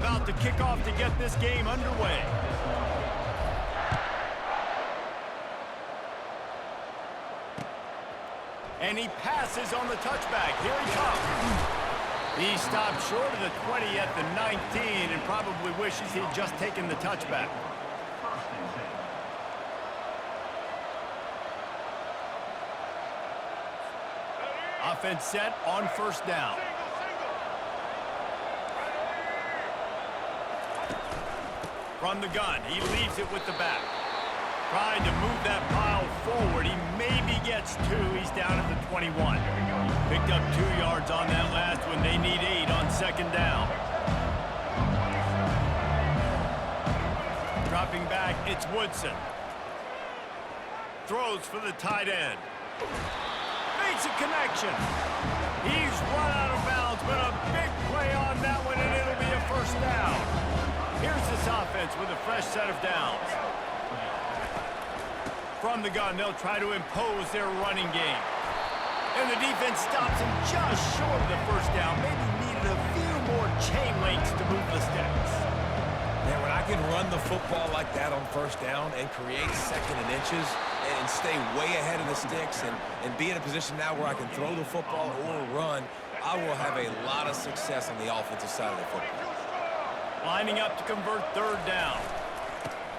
about to kick off to get this game underway. And he passes on the touchback. Here he comes. He stopped short of the 20 at the 19 and probably wishes he'd just taken the touchback. Offense set on first down. From the gun, he leaves it with the back. Trying to move that pile forward. He maybe gets 2. He's down at the 21. Picked up 2 yards on that last one. They need 8 on second down. Dropping back, it's Woodson. Throws for the tight end. Makes a connection. He's run out of bounds, but a big play on that one, and it'll be a first down. Here's this offense with a fresh set of downs. From the gun, they'll try to impose their running game. And the defense stops him just short of the first down. Maybe needed a few more chain links to move the sticks. Man, when I can run the football like that on first down and create second and inches and stay way ahead of the sticks and be in a position now where I can throw the football or run, I will have a lot of success on the offensive side of the football. Lining up to convert third down.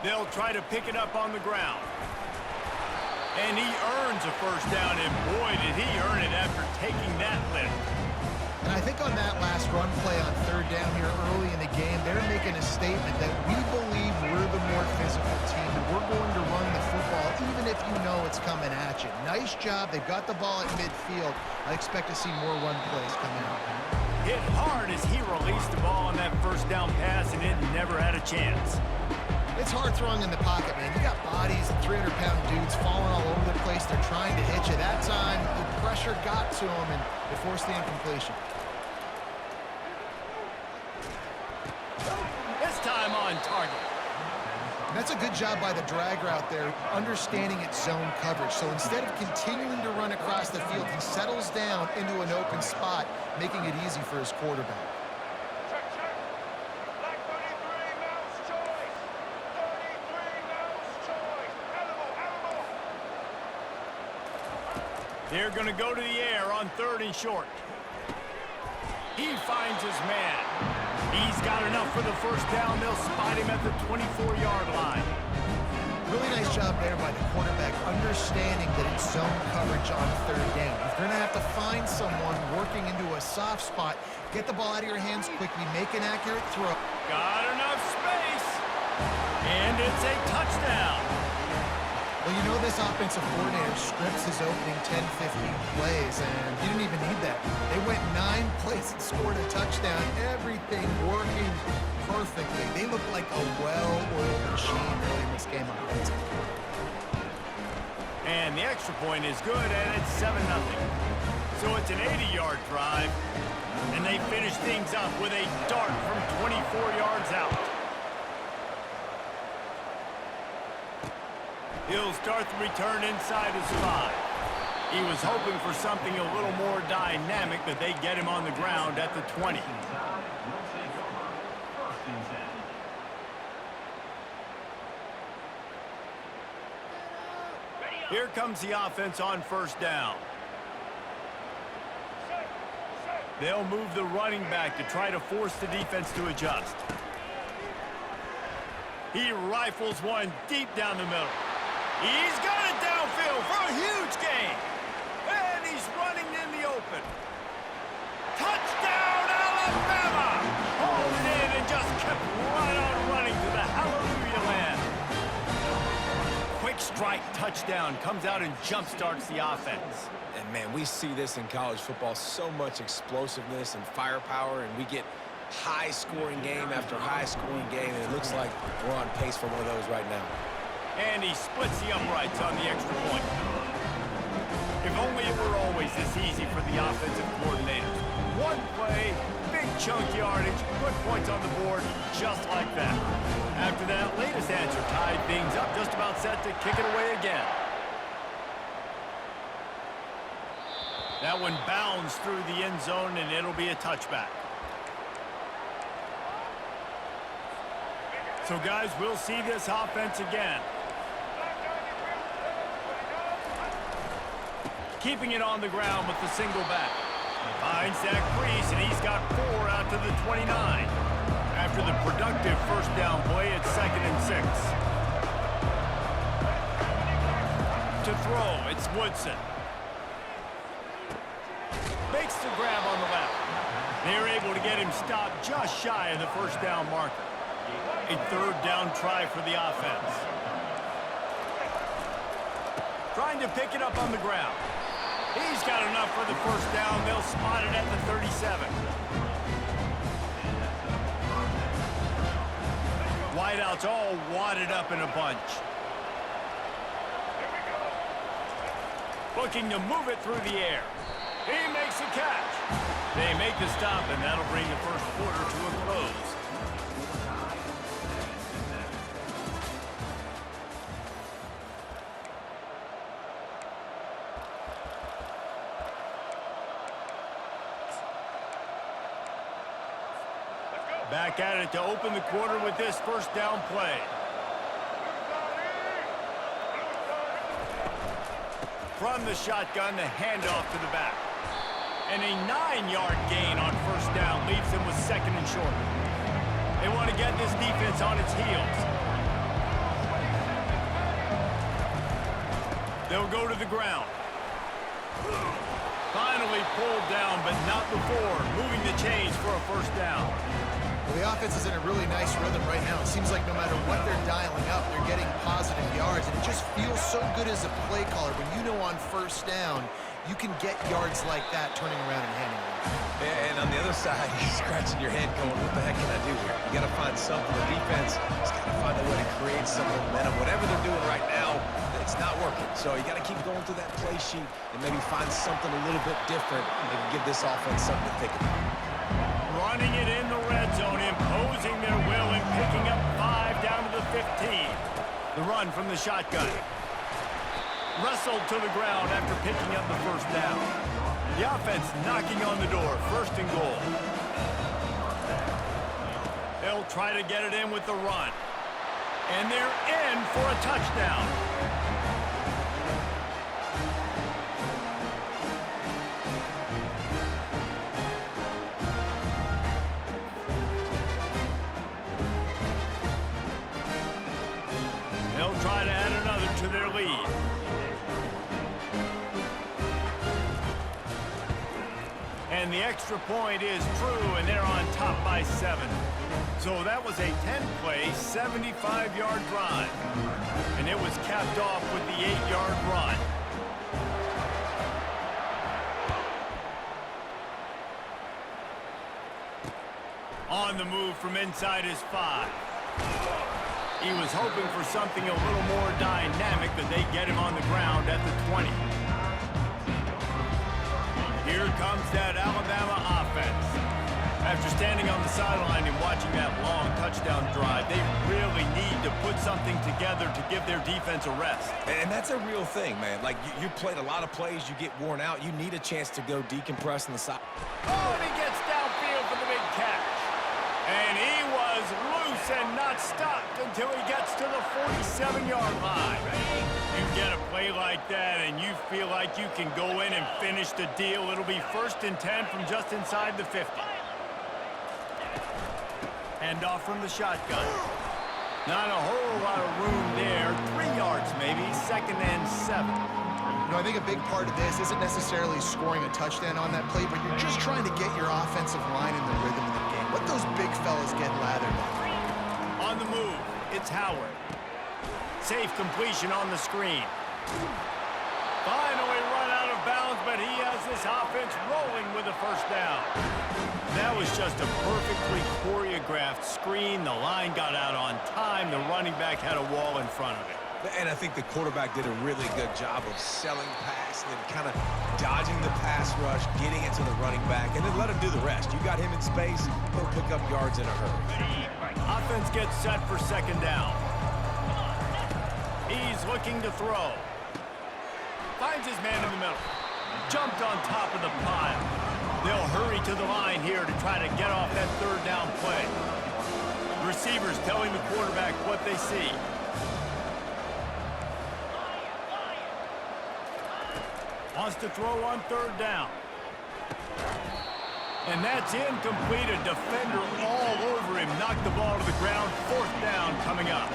They'll try to pick it up on the ground. And he earns a first down, and boy, did he earn it after taking that lift. And I think on that last run play on third down here early in the game, they're making a statement that we believe we're the more physical team, and we're going to run the football even if you know it's coming at you. Nice job. They've got the ball at midfield. I expect to see more run plays come out. Hit hard as he released the ball on that first down pass, and it never had a chance. It's hard throwing in the pocket, man. You got bodies, 300-pound dudes falling all over the place. They're trying to hit you. That time, the pressure got to them, and it forced the incompletion. This time on target. And that's a good job by the drag route there, understanding its zone coverage. So instead of continuing to run across the field, he settles down into an open spot, making it easy for his quarterback. They're going to go to the air on third and short. He finds his man. He's got enough for the first down. They'll spot him at the 24-yard line. Really nice job there by the quarterback, understanding that it's zone coverage on third down. If you're going to have to find someone working into a soft spot, get the ball out of your hands quickly, make an accurate throw. Got enough space. And it's a touchdown. Well, you know this offensive coordinator scripts his opening 10, 15 plays, and he didn't even need that. They went 9 plays and scored a touchdown. Everything working perfectly. They look like a well-oiled machine early in this game offensively. And the extra point is good, and it's 7-0. So it's an 80-yard drive, and they finish things up with a dart from 24 yards out. He'll start the return inside his 5. He was hoping for something a little more dynamic, but they get him on the ground at the 20. Here comes the offense on first down. They'll move the running back to try to force the defense to adjust. He rifles one deep down the middle. He's got it downfield for a huge gain. And he's running in the open. Touchdown, Alabama! Hauled it in and just kept right on running to the hallelujah land. Quick strike touchdown comes out and jump-starts the offense. And, man, we see this in college football, so much explosiveness and firepower, and we get high-scoring game after high-scoring game, and it looks like we're on pace for one of those right now. And he splits the uprights on the extra point. If only it were always this easy for the offensive coordinators. One play, big chunk yardage, put points on the board, just like that. After that latest answer tied things up, just about set to kick it away again. That one bounds through the end zone, and it'll be a touchback. So, guys, we'll see this offense again. Keeping it on the ground with the single back. Finds that crease, and he's got 4 out to the 29. After the productive first down play, it's 2nd and 6. To throw, it's Woodson. Makes the grab on the left. They're able to get him stopped just shy of the first down marker. A 3rd down try for the offense. Trying to pick it up on the ground. He's got enough for the first down. They'll spot it at the 37. Wideouts all wadded up in a bunch. Looking to move it through the air. He makes a catch. They make the stop, and that'll bring the first quarter to a close. Back at it to open the quarter with this first down play. From the shotgun, the handoff to the back. And a 9-yard gain on first down leaves them with 2nd and short. They want to get this defense on its heels. They'll go to the ground. Finally pulled down, but not before moving the chains for a first down. Well, the offense is in a really nice rhythm right now. It seems like no matter what they're dialing up, they're getting positive yards, and it just feels so good as a play caller when you know on first down you can get yards like that turning around and handing it. And on the other side, you're scratching your head going, what the heck can I do here? You got to find something. The defense has got to find a way to create some momentum. Whatever they're doing right now, it's not working. So you got to keep going through that play sheet and maybe find something a little bit different that can give this offense something to think about. Running it in the red zone, imposing their will and picking up 5 down to the 15. The run from the shotgun. Wrestled to the ground after picking up the first down. The offense knocking on the door, 1st and goal. They'll try to get it in with the run. And they're in for a touchdown. They'll try to add another to their lead. And the extra point is true, and they're on top by 7. So that was a 10-play, 75-yard drive. And it was capped off with the 8-yard run. On the move from inside his 5. He was hoping for something a little more dynamic, but they get him on the ground at the 20. Here comes that Alabama offense. After standing on the sideline and watching that long touchdown drive, they really need to put something together to give their defense a rest. And that's a real thing, man. Like, you played a lot of plays, you get worn out, you need a chance to go decompress on the side. Oh, and he gets downfield for the big catch. And he was loose and not stopped until he gets to the 47-yard line. You get a play like that and you feel like you can go in and finish the deal. It'll be 1st and 10 from just inside the 50. Hand off from the shotgun. Not a whole lot of room there. 3 yards maybe, 2nd and 7. You know, I think a big part of this isn't necessarily scoring a touchdown on that play, but you're just trying to get your offensive line in the rhythm of the game. Let those big fellas get lathered up. On the move, it's Howard. Safe completion on the screen. Finally run out of bounds, but he has this offense rolling with a first down. That was just a perfectly choreographed screen. The line got out on time. The running back had a wall in front of it. And I think the quarterback did a really good job of selling pass and then kind of dodging the pass rush, getting it to the running back, and then let him do the rest. You got him in space, he'll pick up yards in a hurry. Offense gets set for 2nd down. He's looking to throw. Finds his man in the middle. Jumped on top of the pile. They'll hurry to the line here to try to get off that 3rd down play. Receivers telling the quarterback what they see. Wants to throw on third down. And that's incomplete. A defender all over him. Knocked the ball to the ground. Fourth down coming up.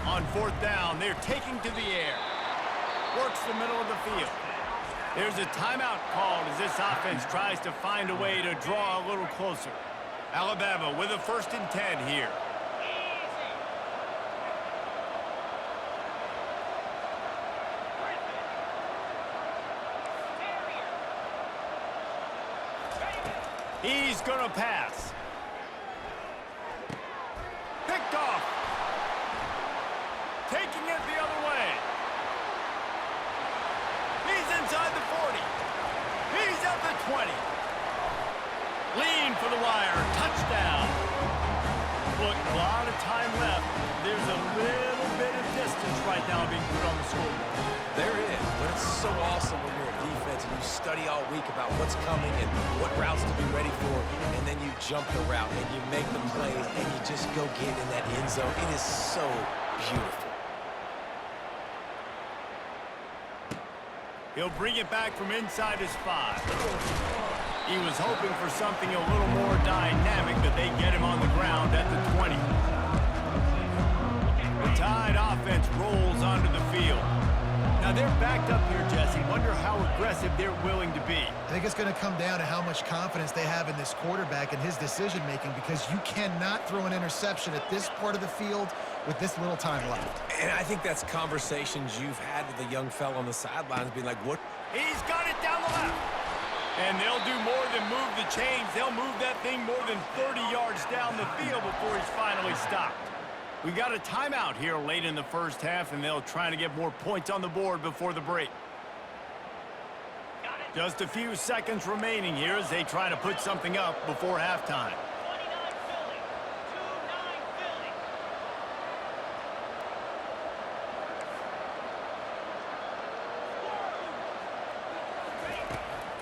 On fourth down, they're taking to the air. Works the middle of the field. There's a timeout called as this offense tries to find a way to draw a little closer. Alabama with a 1st and 10 here. He's going to pass. Picked off. Taking it the other way. He's inside the 40. He's at the 20. Lean for the wire. Touchdown. Look, a lot of time left. There's a little bit of distance right now being put on the scoreboard. There is, but it's so awesome when you're a defense and you study all week about what's coming and what routes to be ready for, and then you jump the route and you make the plays and you just go get in that end zone. It is so beautiful. He'll bring it back from inside his 5. He was hoping for something a little more dynamic, but they get him on the ground at the 20. The Tide offense rolls onto the field. Now they're backed up here, Jesse. Wonder how aggressive they're willing to be. I think it's going to come down to how much confidence they have in this quarterback and his decision-making, because you cannot throw an interception at this part of the field with this little time left. And I think that's conversations you've had with the young fella on the sidelines being like, what? He's got it down the left. And they'll do more than move the chains. They'll move that thing more than 30 yards down the field before he's finally stopped. We got a timeout here late in the first half, and they'll try to get more points on the board before the break. Just a few seconds remaining here as they try to put something up before halftime.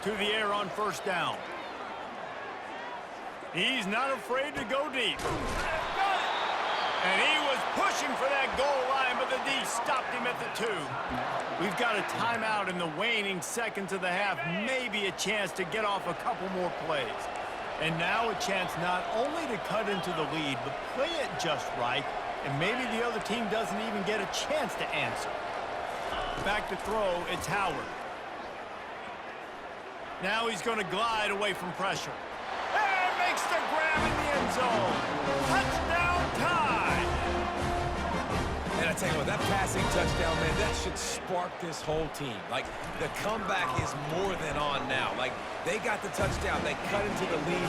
To the air on first down. He's not afraid to go deep. And he was pushing for that goal line, but the D stopped him at the 2. We've got a timeout in the waning seconds of the half. Maybe a chance to get off a couple more plays. And now a chance not only to cut into the lead, but play it just right. And maybe the other team doesn't even get a chance to answer. Back to throw, it's Howard. Now he's going to glide away from pressure. And makes the grab in the end zone. Touchdown Tide! And I tell you what, that passing touchdown, man, that should spark this whole team. Like, the comeback is more than on now. Like, they got the touchdown. They cut into the lead.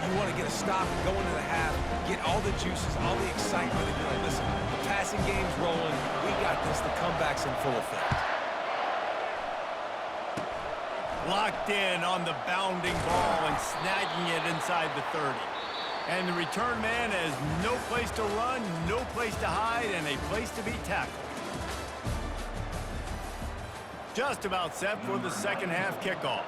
You want to get a stop, go into the half, get all the juices, all the excitement, and be like, listen, the passing game's rolling. We got this. The comeback's in full effect. Locked in on the bounding ball and snagging it inside the 30. And the return man has no place to run, no place to hide, and a place to be tackled. Just about set for the second half kickoff.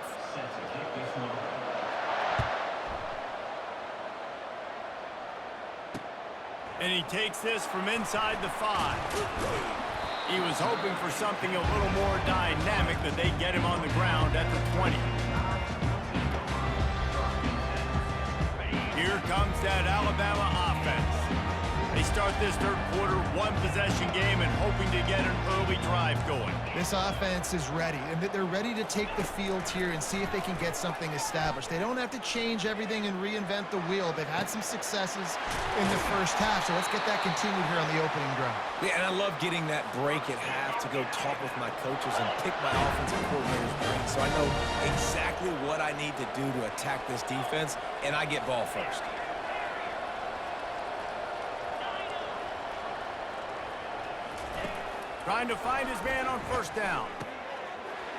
And he takes this from inside the 5. He was hoping for something a little more dynamic, but they get him on the ground at the 20. Here comes that Alabama offense. They start this third quarter, one-possession game, and hoping to get an early drive going. This offense is ready, and they're ready to take the field here and see if they can get something established. They don't have to change everything and reinvent the wheel. They've had some successes in the first half, so let's get that continued here on the opening drive. Yeah, and I love getting that break at half to go talk with my coaches and pick my offensive coordinator's brain, so I know exactly what I need to do to attack this defense, and I get ball first. Trying to find his man on first down.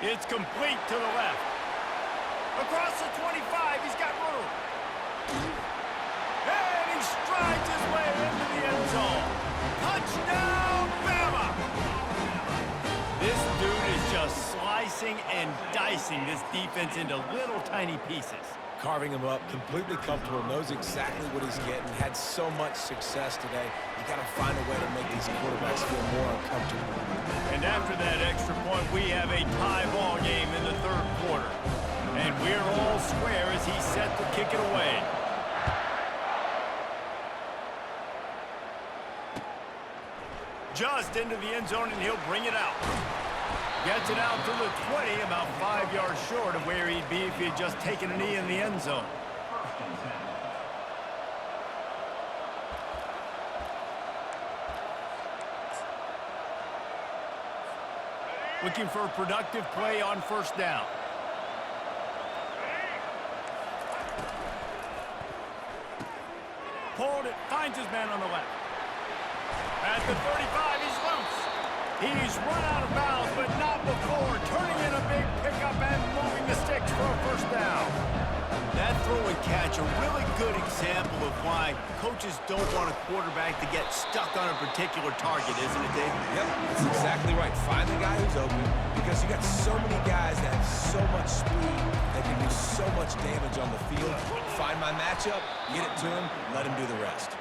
It's complete to the left. Across the 25, he's got room. And he strides his way into the end zone. Touchdown, Bama! This dude is just slicing slicing and dicing this defense into little tiny pieces. Carving him up, completely comfortable, knows exactly what he's getting, had so much success today. You got to find a way to make these quarterbacks feel more uncomfortable. And after that extra point, we have a tie ball game in the third quarter. And we're all square as he's set to kick it away. Just into the end zone, and he'll bring it out. Gets it out to the 20, about 5 yards short of where he'd be if he had just taken a knee in the end zone. Looking for a productive play on first down. Pulled it, finds his man on the left. At the 35, he's loose. He's run out of bounds, but not before turning in a big pickup and moving the sticks for a first down. That throw and catch, a really good example of why coaches don't want a quarterback to get stuck on a particular target, isn't it, David? Yep, that's exactly right. Find the guy who's open, because you got so many guys that have so much speed that can do so much damage on the field. Find my matchup, get it to him, let him do the rest.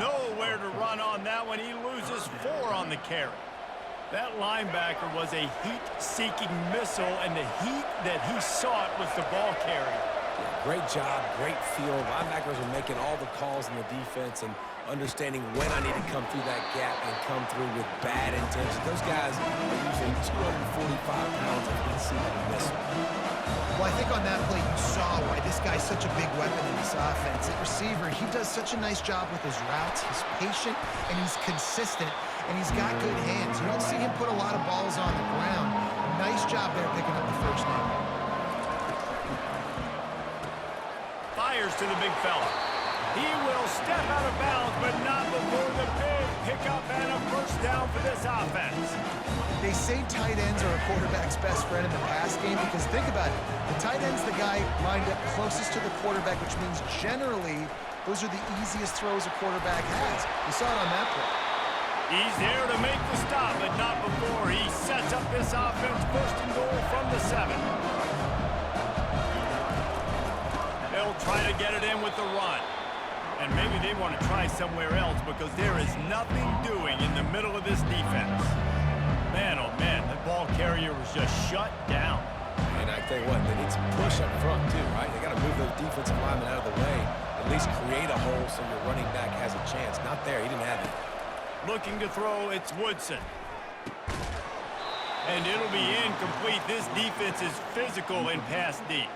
Nowhere to run on that one. He loses 4 on the carry. That linebacker was a heat-seeking missile, and the heat that he sought was the ball carrier. Yeah, great job, great feel. Linebackers are making all the calls in the defense and understanding when I need to come through that gap and come through with bad intentions. Those guys are usually 245 pounds of heat-seeking missile. Well, I think on that play you saw why this guy's such a big weapon in this offense. At receiver, he does such a nice job with his routes. He's patient, and he's consistent, and he's got good hands. You don't see him put a lot of balls on the ground. Nice job there picking up the first down. Fires to the big fella. He will step out of bounds, but not before the big pickup and a first down for this offense. They say tight ends are a quarterback's best friend in the pass game because think about it. The tight end's the guy lined up closest to the quarterback, which means generally those are the easiest throws a quarterback has. We saw it on that play. He's there to make the stop, but not before he sets up this offense first and goal from the 7. They'll try to get it in with the run. And maybe they want to try somewhere else because there is nothing doing in the middle of this defense. Man, oh man, that ball carrier was just shut down. And I tell you what, they need some push up front too, right? They got to move those defensive linemen out of the way, at least create a hole so your running back has a chance. Not there, he didn't have it. Looking to throw, it's Woodson. And it'll be incomplete. This defense is physical in pass deep.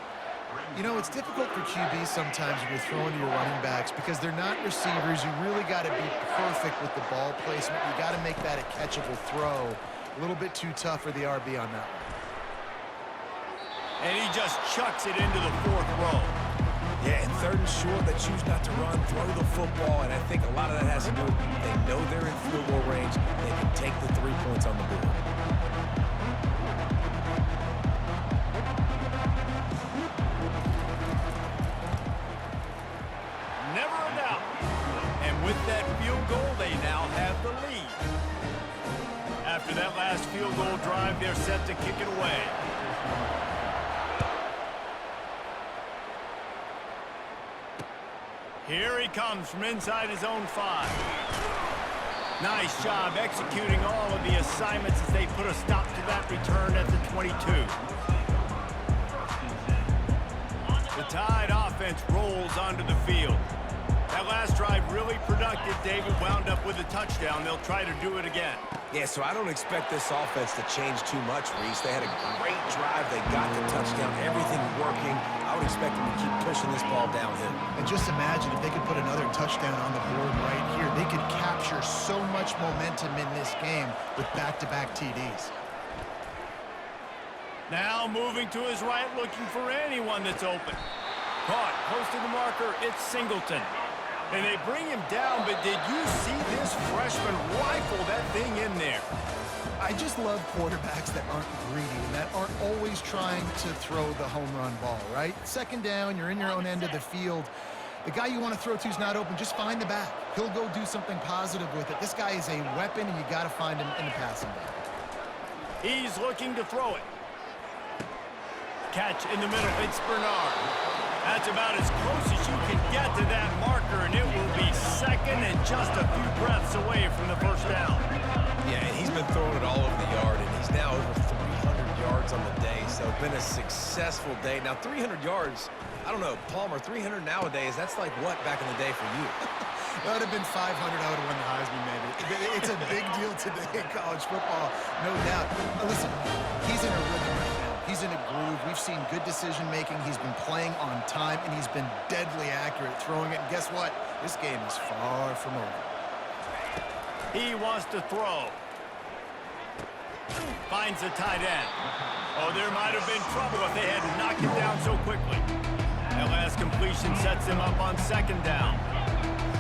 You know, it's difficult for QBs sometimes when you're throwing to your running backs because they're not receivers. You really got to be perfect with the ball placement. You got to make that a catchable throw. A little bit too tough for the RB on that one. And he just chucks it into the 4th row. Yeah, and 3rd and short, they choose not to run, throw the football, and I think a lot of that has to do with they know they're in field goal range. They can take the 3 points on the board. Never a doubt. And with that field goal, they now have the lead. After that last field goal drive, they're set to kick it away. Here he comes from inside his own 5. Nice job executing all of the assignments as they put a stop to that return at the 22. The Tide offense rolls onto the field. That last drive really productive. David wound up with a touchdown. They'll try to do it again. Yeah, so I don't expect this offense to change too much, Reese. They had a great drive. They got the touchdown. Everything working. I would expect them to keep pushing this ball downhill. And just imagine if they could put another touchdown on the board right here. They could capture so much momentum in this game with back-to-back TDs. Now moving to his right, looking for anyone that's open. Caught close to the marker. It's Singleton. And they bring him down, but did you see this freshman rifle that thing in there? I just love quarterbacks that aren't greedy and that aren't always trying to throw the home run ball, right? 2nd down, you're in your own end of the field. The guy you want to throw to is not open. Just find the back. He'll go do something positive with it. This guy is a weapon, and you got to find him in the passing game. He's looking to throw it. catch in the middle. It's Bernard. That's about as close as you can get to that marker, and it will be second and just a few breaths away from the first down. Yeah, and he's been throwing it all over the yard, and he's now over 300 yards on the day, so it's been a successful day. Now, 300 yards, I don't know, Palmer, 300 nowadays, that's like what back in the day for you? That would have been 500. I would have won the Heisman, maybe. It's a big deal today in college football, no doubt. Listen, he's in a rhythm right now. He's in a groove. We've seen good decision-making. He's been playing on time, and he's been deadly accurate throwing it. And guess what? This game is far from over. He wants to throw. Finds the tight end. Oh, there might have been trouble if they had knocked it down so quickly. That last completion sets him up on second down.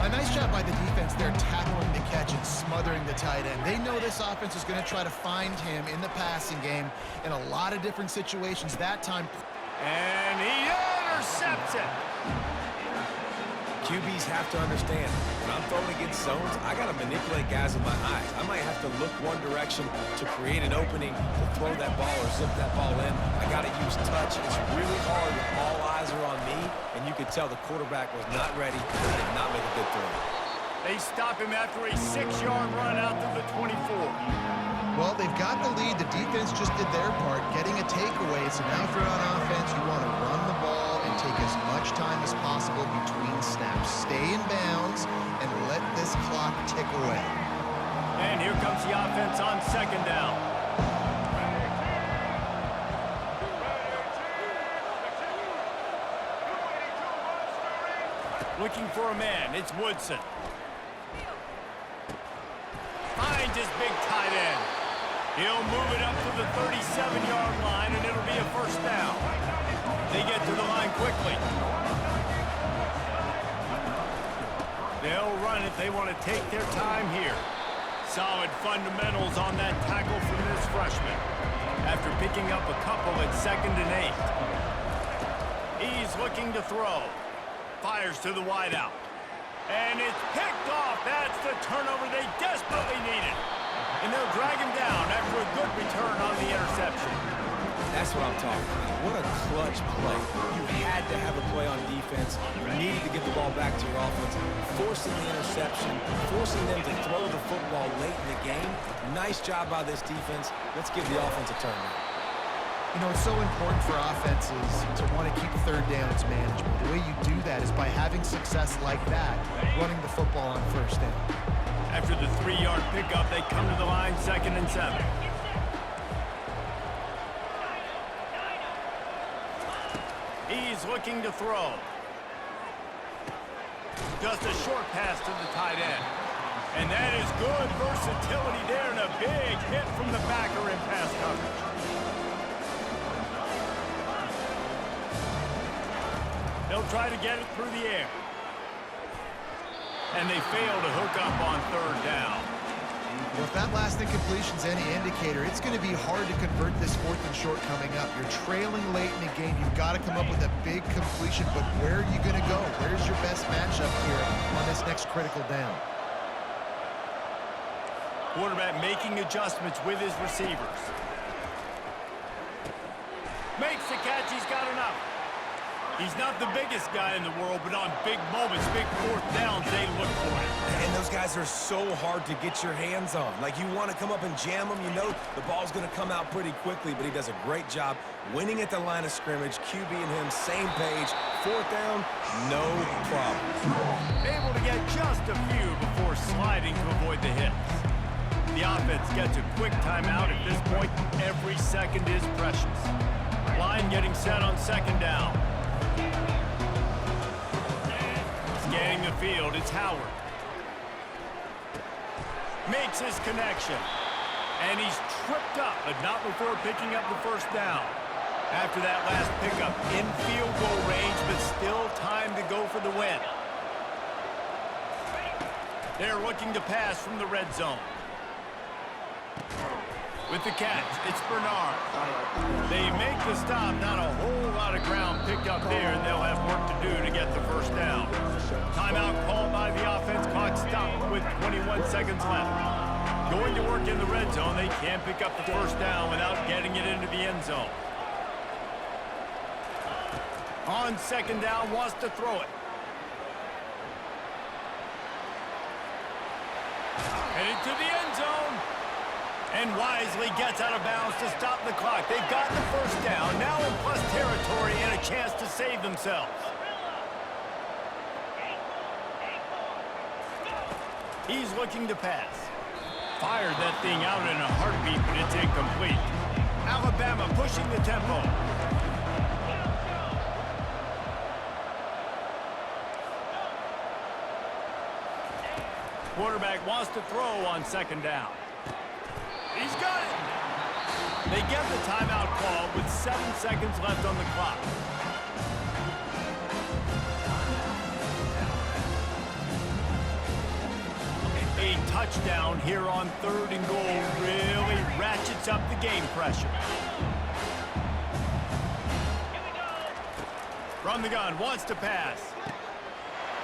A nice job by the defense there, tackling the catch and smothering the tight end. They know this offense is going to try to find him in the passing game in a lot of different situations. That time... And he intercepts it. QBs have to understand, when I'm throwing against zones, I got to manipulate guys with my eyes. I might have to look one direction to create an opening to throw that ball or zip that ball in. I got to use touch. It's really hard when all eyes are on me, and you could tell the quarterback was not ready and did not make a good throw. They stop him after a 6-yard run out to the 24. Well, they've got the lead. The defense just did their part, getting a takeaway. So now if you're on offense, you want to run the ball and take as much time as possible between snaps. Stay in bounds and let this clock tick away. And here comes the offense on second down. Looking for a man. It's Woodson. Finds his big tight end. He'll move it up to the 37-yard line, and it'll be a first down. They get to the line quickly. They'll run it. They want to take their time here. Solid fundamentals on that tackle from this freshman. After picking up a couple at 2nd and 8. He's looking to throw. Fires to the wideout. And it's picked off. That's the turnover they desperately needed. And they'll drag him down after a good return on the interception. That's what I'm talking about. What a clutch play. You had to have a play on defense. You needed to get the ball back to your offense. Forcing the interception, forcing them to throw the football late in the game. Nice job by this defense. Let's give the offense a turn now. You know, it's so important for offenses to want to keep third downs manageable. The way you do that is by having success like that, running the football on first down. After the 3-yard pickup, they come to the line 2nd and 7. He's looking to throw. Just a short pass to the tight end. And that is good versatility there and a big hit from the backer in pass coverage. They'll try to get it through the air. And they fail to hook up on 3rd down. Well, if that last incompletion's any indicator, it's going to be hard to convert this 4th and short coming up. You're trailing late in the game. You've got to come up with a big completion, but where are you going to go? Where's your best matchup here on this next critical down? Quarterback making adjustments with his receivers. Makes the catch. He's got enough. He's not the biggest guy in the world, but on big moments, big 4th downs, they look for it. And those guys are so hard to get your hands on. Like, you want to come up and jam them. You know the ball's going to come out pretty quickly, but he does a great job winning at the line of scrimmage. QB and him, same page. 4th down, no problem. Able to get just a few before sliding to avoid the hits. The offense gets a quick timeout. At this point, every second is precious. Line getting set on 2nd down. Scanning the field, it's Howard. Makes his connection. And he's tripped up, but not before picking up the first down. After that last pickup, in field goal range, but still time to go for the win. They're looking to pass from the red zone. With the catch, it's Bernard. They make the stop, not a whole lot of ground picked up there, and they'll have work to do to get the first down. Timeout called by the offense, clock stopped with 21 seconds left. Going to work in the red zone, they can't pick up the first down without getting it into the end zone. On second down, wants to throw it. Headed to the end zone. And wisely gets out of bounds to stop the clock. They've gotten the first down. Now in plus territory and a chance to save themselves. He's looking to pass. Fired that thing out in a heartbeat, but it's incomplete. Alabama pushing the tempo. Quarterback wants to throw on second down. He's got it. They get the timeout call with 7 seconds left on the clock. A touchdown here on 3rd and goal really ratchets up the game pressure. From the gun, wants to pass.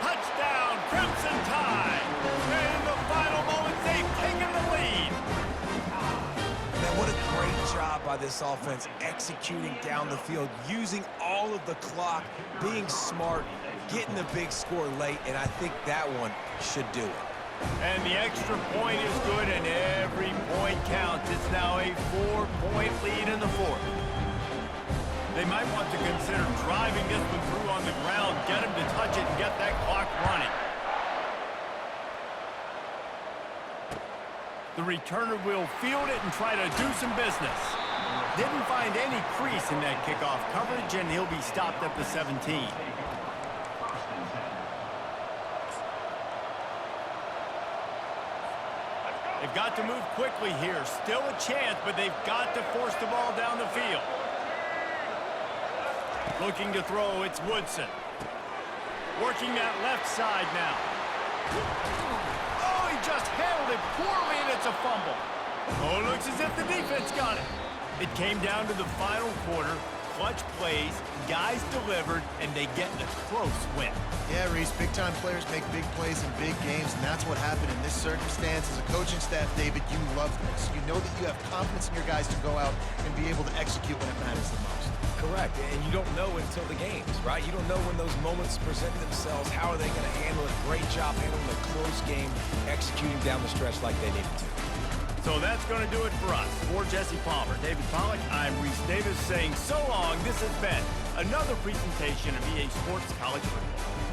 Touchdown, Crimson Tide. And in the final moments, they've taken the lead. Man, what a great job by this offense executing down the field, using all of the clock, being smart, getting the big score late, and I think that one should do it. And the extra point is good, and every point counts. It's now a 4-point lead in the 4th. They might want to consider driving this one through on the ground, get him to touch it, and get that clock running. The returner will field it and try to do some business. Didn't find any crease in that kickoff coverage, and he'll be stopped at the 17. They've got to move quickly here. Still a chance, but they've got to force the ball down the field. Looking to throw, it's Woodson. Working that left side now. Oh, he just handled it poorly, and it's a fumble. Oh, it looks as if the defense got it. It came down to the final quarter. Clutch plays, guys delivered, and they get a close win. Yeah, Reese, big-time players make big plays in big games, and that's what happened in this circumstance. As a coaching staff, David, you love this. You know that you have confidence in your guys to go out and be able to execute when it matters the most. Correct, and you don't know until the games, right? You don't know when those moments present themselves. How are they going to handle it? Great job handling a close game, executing down the stretch like they needed to. So that's going to do it for us. For Jesse Palmer, David Pollack, I'm Reese Davis saying so long. This has been another presentation of EA Sports College Football.